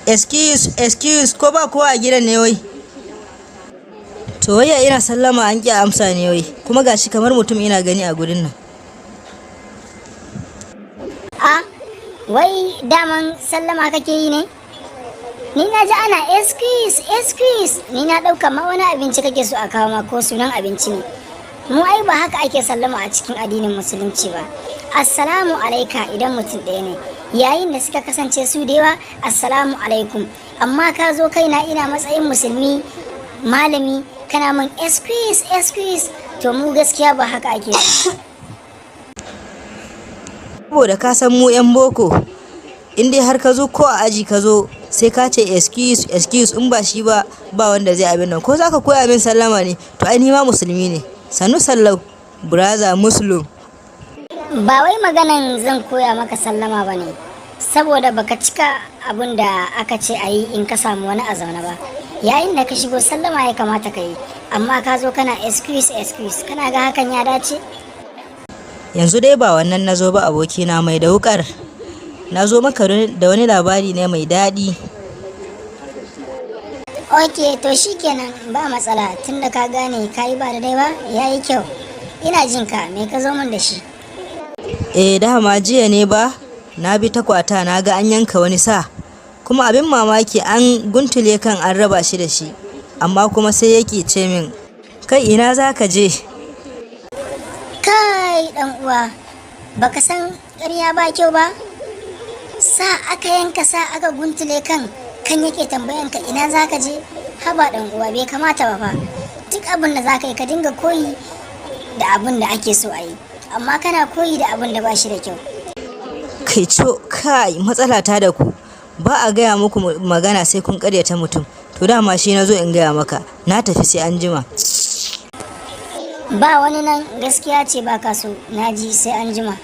Excuse, ko ba kowa a gidan ne wai? To waya ina sallama an ƙi amsa ne wai, kuma gashi kamar mutum ina gani a gurin nan. Wai daman sallama kake yi ne? Ni na ji ana excuse, ni na ɗauka ma wani abinci kake so a kawo ma ko sunan abinci ne. Mu ai ba haka ake sallama a cikin addinin musulunci ba. Assalamu alaika idan mutum ɗaya ne, yayin da suka kasance su da yawa assalamu alaikum, amma ka zo kaina ina matsayin musulmi malami kana min excuse, to mu gaskiya ba haka ake Saboda ka san mu 'yan boko, in dai har ka zo ko a aji ka zo sai ka ce excuse, in ba shi ba wanda zai abin nan. Ko za ka koya min sallama ne? To ai ni ma musulmi ne. Sannu sallau, brother muslim. Ba wai maganan zan koya maka sallama ba ne, saboda baka cika abin da aka ce a yi in ka samu wani a zaune ba. Yayin da ka shigo sallama ya kamata ka yi, amma ka zo kana excuse, kana ga hakan ya dace? Yanzu dai ba wannan na zo ba abokina mai da wukar. Na zo maka da wani labari ne mai daɗi. Ok, to shikenan ba matsala, tunda ka gane ka yi ba da dai ba, ya yi kyau. Ina jin ka, me ka zo min da shi? Dama jiya ne ba, na bi ta kwata na ga an yanka wani sa, kuma abin mamaki an guntule kan an raba shi da shi, amma kuma sai yake ce min, kai ina za ka je? Kai dan uwa, baka san ƙarya ba kyau ba? Sa aka yanka, sa aka guntule kan yake tambayan ka ina za ka je? Haba dan uwa, bai kamata ba fa. Duk abin da za ka yi ka dinga koyi da abin da ake so a yi, amma kana koyi da abin da ba shi da kyau. Kai matsala ta da ku, ba a gaya muku magana sai kun karyata mutum. To dama shi na zo in gaya maka, na tafi sai an jima. Ba wani nan, gaskiya ce ba ka so, na ji sai an jima.